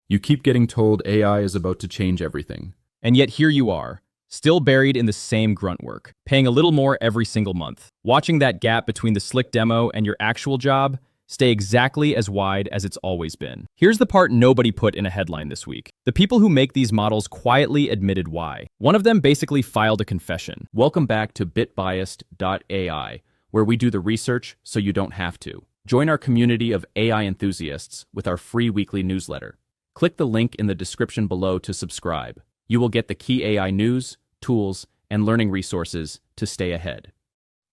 You keep getting told AI is about to change everything. And yet here you are, still buried in the same grunt work, paying a little more every single month. Watching that gap between the slick demo and your actual job stay exactly as wide as it's always been. Here's the part nobody put in a headline this week. The people who make these models quietly admitted why. One of them basically filed a confession. Welcome back to bitbiased.ai, where we do the research so you don't have to. Join our community of AI enthusiasts with our free weekly newsletter. Click the link in the description below to subscribe. You will get the key AI news, tools, and learning resources to stay ahead.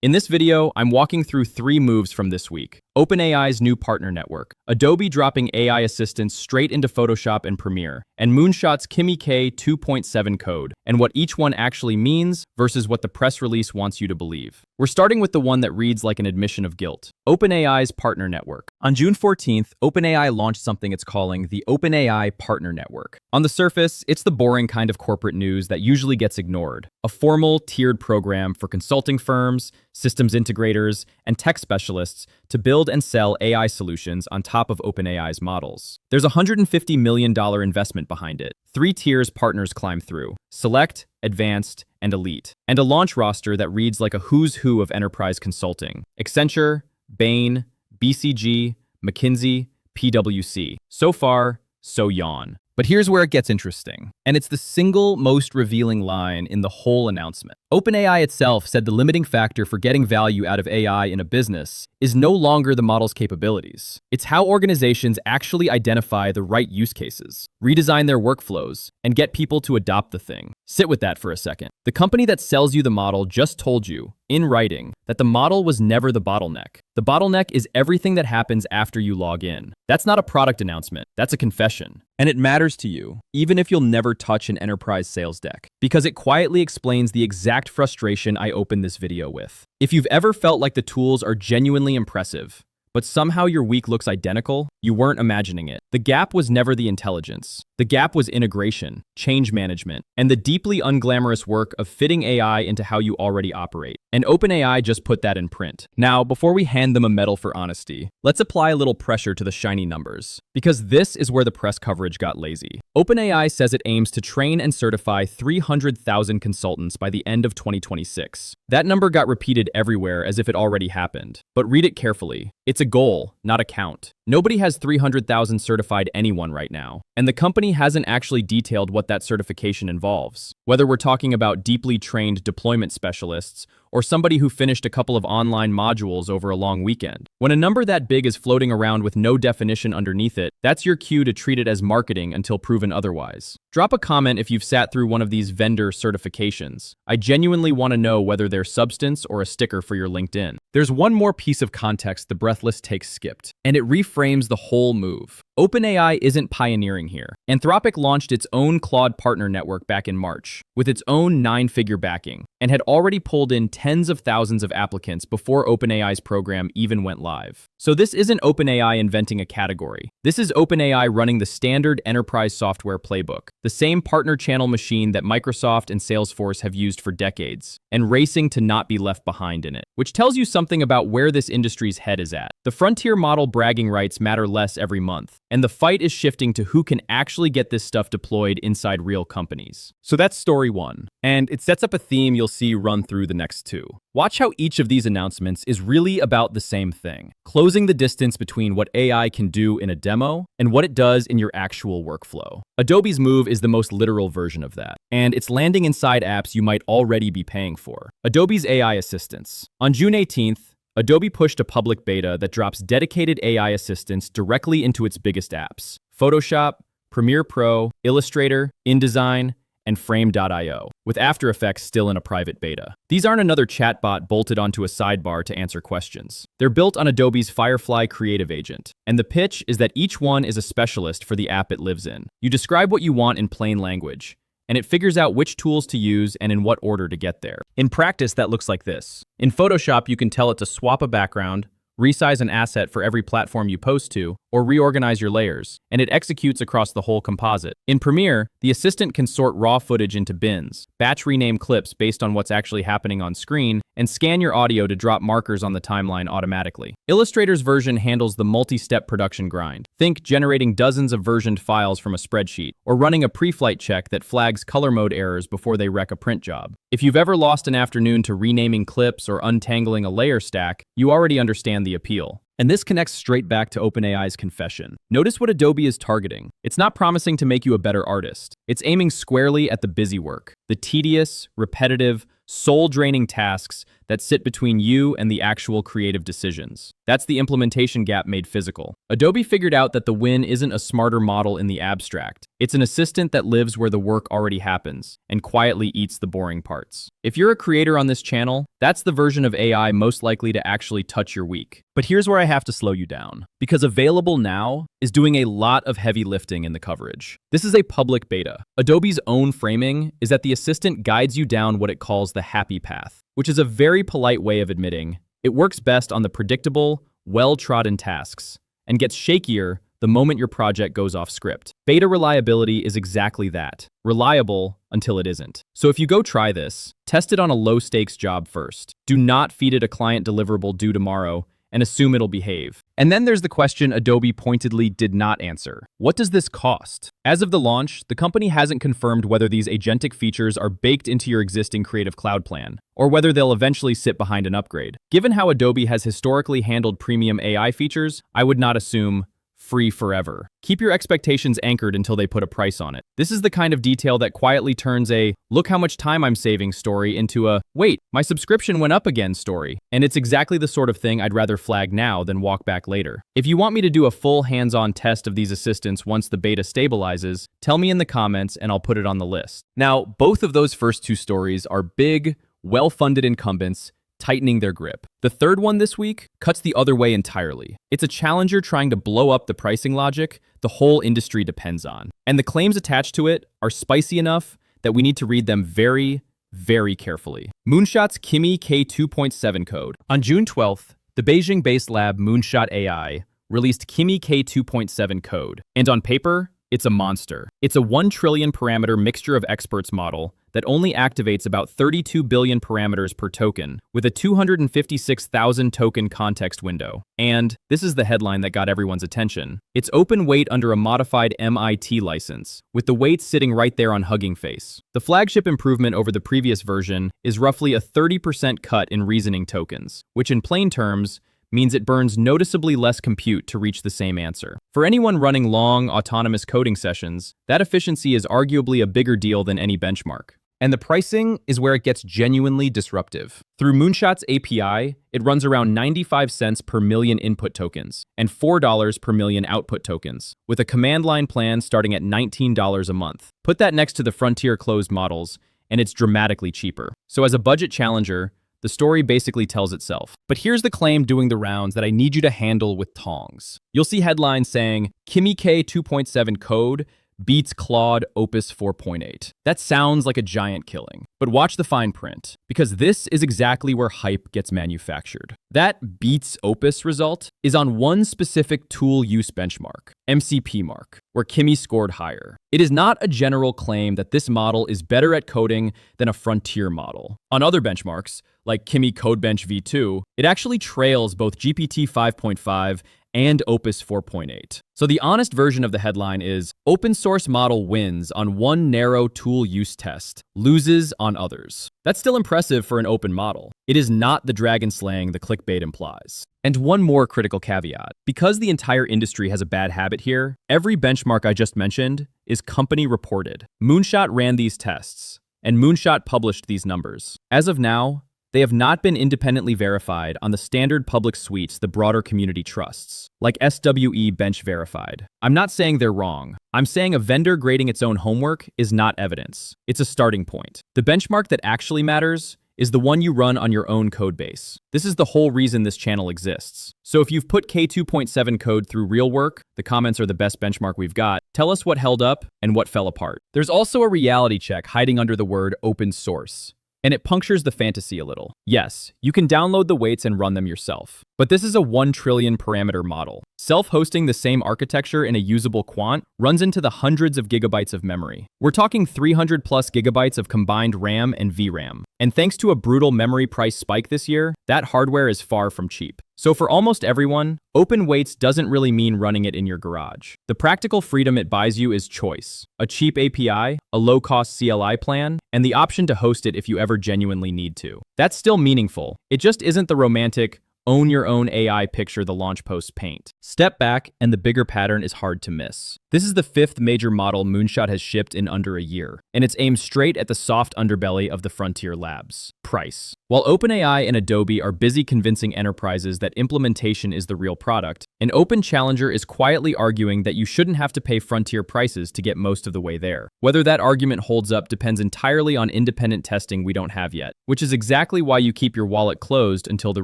In this video, I'm walking through 3 moves from this week. OpenAI's new partner network, Adobe dropping AI assistants straight into Photoshop and Premiere, and Moonshot's Kimi K2.7-Code, and what each one actually means versus what the press release wants you to believe. We're starting with the one that reads like an admission of guilt. OpenAI's partner network. On June 14th, OpenAI launched something it's calling the OpenAI Partner Network. On the surface, it's the boring kind of corporate news that usually gets ignored. A formal, tiered program for consulting firms, systems integrators, and tech specialists to build and sell AI solutions on top of OpenAI's models. There's a $150 million investment behind it. 3 tiers partners climb through: Select, Advanced, and Elite. And a launch roster that reads like a who's who of enterprise consulting: Accenture, Bain, BCG, McKinsey, PwC. So far, so yawn. But here's where it gets interesting, and it's the single most revealing line in the whole announcement. OpenAI itself said the limiting factor for getting value out of AI in a business is no longer the model's capabilities. It's how organizations actually identify the right use cases, redesign their workflows, and get people to adopt the thing. Sit with that for a second. The company that sells you the model just told you, in writing, that the model was never the bottleneck. The bottleneck is everything that happens after you log in. That's not a product announcement, that's a confession. And it matters to you, even if you'll never touch an enterprise sales deck, because it quietly explains the exact frustration I opened this video with. If you've ever felt like the tools are genuinely impressive, but somehow your week looks identical, you weren't imagining it. The gap was never the intelligence. The gap was integration, change management, and the deeply unglamorous work of fitting AI into how you already operate. And OpenAI just put that in print. Now, before we hand them a medal for honesty, let's apply a little pressure to the shiny numbers, because this is where the press coverage got lazy. OpenAI says it aims to train and certify 300,000 consultants by the end of 2026. That number got repeated everywhere as if it already happened. But read it carefully. It's a goal, not a count. Nobody has 300,000 certified anyone right now, and the company hasn't actually detailed what that certification involves. Whether we're talking about deeply trained deployment specialists or somebody who finished a couple of online modules over a long weekend. When a number that big is floating around with no definition underneath it, that's your cue to treat it as marketing until proven otherwise. Drop a comment if you've sat through one of these vendor certifications. I genuinely want to know whether they're substance or a sticker for your LinkedIn. There's one more piece of context the breathless take skipped, and it reframes the whole move. OpenAI isn't pioneering here. Anthropic launched its own Claude Partner Network back in March, with its own 9-figure backing, and had already pulled in tens of thousands of applicants before OpenAI's program even went live. So this isn't OpenAI inventing a category. This is OpenAI running the standard enterprise software playbook, the same partner channel machine that Microsoft and Salesforce have used for decades, and racing to not be left behind in it, which tells you something about where this industry's head is at. The frontier model bragging rights matter less every month, and the fight is shifting to who can actually get this stuff deployed inside real companies. So that's story 1, and it sets up a theme you'll see run through the next 2. Watch how each of these announcements is really about the same thing, closing the distance between what AI can do in a demo and what it does in your actual workflow. Adobe's move is the most literal version of that, and it's landing inside apps you might already be paying for. Adobe's AI assistants. On June 18th, Adobe pushed a public beta that drops dedicated AI assistants directly into its biggest apps: Photoshop, Premiere Pro, Illustrator, InDesign, and Frame.io, with After Effects still in a private beta. These aren't another chatbot bolted onto a sidebar to answer questions. They're built on Adobe's Firefly Creative Agent, and the pitch is that each one is a specialist for the app it lives in. You describe what you want in plain language, and it figures out which tools to use and in what order to get there. In practice, that looks like this. In Photoshop, you can tell it to swap a background, resize an asset for every platform you post to, or reorganize your layers, and it executes across the whole composite. In Premiere, the assistant can sort raw footage into bins, batch rename clips based on what's actually happening on screen, and scan your audio to drop markers on the timeline automatically. Illustrator's version handles the multi-step production grind. Think generating dozens of versioned files from a spreadsheet, or running a pre-flight check that flags color mode errors before they wreck a print job. If you've ever lost an afternoon to renaming clips or untangling a layer stack, you already understand the appeal. And this connects straight back to OpenAI's confession. Notice what Adobe is targeting. It's not promising to make you a better artist. It's aiming squarely at the busy work, the tedious, repetitive, soul-draining tasks that sit between you and the actual creative decisions. That's the implementation gap made physical. Adobe figured out that the win isn't a smarter model in the abstract. It's an assistant that lives where the work already happens and quietly eats the boring parts. If you're a creator on this channel, that's the version of AI most likely to actually touch your week. But here's where I have to slow you down, because available now is doing a lot of heavy lifting in the coverage. This is a public beta. Adobe's own framing is that the assistant guides you down what it calls the happy path, which is a very polite way of admitting it works best on the predictable, well-trodden tasks, and gets shakier the moment your project goes off script. Beta reliability is exactly that, reliable until it isn't. So if you go try this, test it on a low-stakes job first. Do not feed it a client deliverable due tomorrow and assume it'll behave. And then there's the question Adobe pointedly did not answer. What does this cost? As of the launch, the company hasn't confirmed whether these agentic features are baked into your existing Creative Cloud plan, or whether they'll eventually sit behind an upgrade. Given how Adobe has historically handled premium AI features, I would not assume free forever. Keep your expectations anchored until they put a price on it. This is the kind of detail that quietly turns a "look how much time I'm saving" story into a "wait, my subscription went up again" story. And it's exactly the sort of thing I'd rather flag now than walk back later. If you want me to do a full hands-on test of these assistants once the beta stabilizes, tell me in the comments and I'll put it on the list. Now, both of those first two stories are big, well-funded incumbents tightening their grip. The third one this week cuts the other way entirely. It's a challenger trying to blow up the pricing logic the whole industry depends on. And the claims attached to it are spicy enough that we need to read them very, very carefully. Moonshot's Kimi K2.7-Code. On June 12th, the Beijing-based lab Moonshot AI released Kimi K2.7-Code. And on paper, it's a monster. It's a 1 trillion parameter mixture of experts model that only activates about 32 billion parameters per token, with a 256,000 token context window. And this is the headline that got everyone's attention. It's open weight under a modified MIT license, with the weights sitting right there on Hugging Face. The flagship improvement over the previous version is roughly a 30% cut in reasoning tokens, which in plain terms means it burns noticeably less compute to reach the same answer. For anyone running long, autonomous coding sessions, that efficiency is arguably a bigger deal than any benchmark. And the pricing is where it gets genuinely disruptive. Through Moonshot's API, it runs around 95 cents per million input tokens and $4 per million output tokens, with a command line plan starting at $19 a month. Put that next to the Frontier closed models, and it's dramatically cheaper. So as a budget challenger, the story basically tells itself. But here's the claim doing the rounds that I need you to handle with tongs. You'll see headlines saying, Kimi K2.7-Code beats Claude Opus 4.8. That sounds like a giant killing. But watch the fine print, because this is exactly where hype gets manufactured. That beats Opus result is on one specific tool use benchmark, MCP mark, where Kimi scored higher. It is not a general claim that this model is better at coding than a Frontier model. On other benchmarks, like Kimi CodeBench v2, it actually trails both GPT 5.5 and Opus 4.8. So the honest version of the headline is, open source model wins on one narrow tool use test, loses on others. That's still impressive for an open model. It is not the dragon slaying the clickbait implies. And one more critical caveat. Because the entire industry has a bad habit here, every benchmark I just mentioned is company reported. Moonshot ran these tests, and Moonshot published these numbers. As of now, they have not been independently verified on the standard public suites the broader community trusts, like swe-bench verified. I'm not saying they're wrong. I'm saying a vendor grading its own homework is not evidence. It's a starting point. The benchmark that actually matters is the one you run on your own code base. This is the whole reason this channel exists. So if you've put K2.7-Code through real work, the comments are the best benchmark we've got. Tell us what held up and what fell apart. There's also a reality check hiding under the word open source. And it punctures the fantasy a little. Yes, you can download the weights and run them yourself. But this is a 1 trillion parameter model. Self-hosting the same architecture in a usable quant runs into the hundreds of gigabytes of memory. We're talking 300 plus gigabytes of combined RAM and VRAM. And thanks to a brutal memory price spike this year, that hardware is far from cheap. So for almost everyone, open weights doesn't really mean running it in your garage. The practical freedom it buys you is choice, a cheap API, a low-cost CLI plan, and the option to host it if you ever genuinely need to. That's still meaningful. It just isn't the romantic, own your own AI picture the launch posts paint. Step back, and the bigger pattern is hard to miss. This is the 5th major model Moonshot has shipped in under a year, and it's aimed straight at the soft underbelly of the frontier labs. Price. While OpenAI and Adobe are busy convincing enterprises that implementation is the real product, an open challenger is quietly arguing that you shouldn't have to pay frontier prices to get most of the way there. Whether that argument holds up depends entirely on independent testing we don't have yet, which is exactly why you keep your wallet closed until the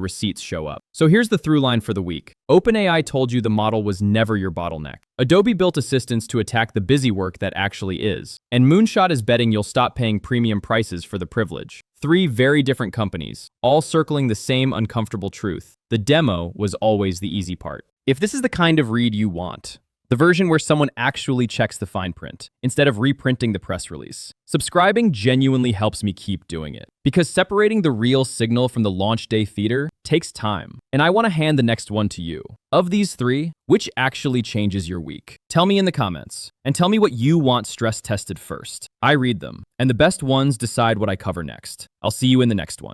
receipts show up. So here's the through line for the week. OpenAI told you the model was never your bottleneck. Adobe built assistants to attack the busy work that actually is. And Moonshot is betting you'll stop paying premium prices for the privilege. 3 very different companies, all circling the same uncomfortable truth. The demo was always the easy part. If this is the kind of read you want, the version where someone actually checks the fine print, instead of reprinting the press release, subscribing genuinely helps me keep doing it. Because separating the real signal from the launch day theater takes time. And I want to hand the next one to you. Of these 3, which actually changes your week? Tell me in the comments. And tell me what you want stress tested first. I read them. And the best ones decide what I cover next. I'll see you in the next one.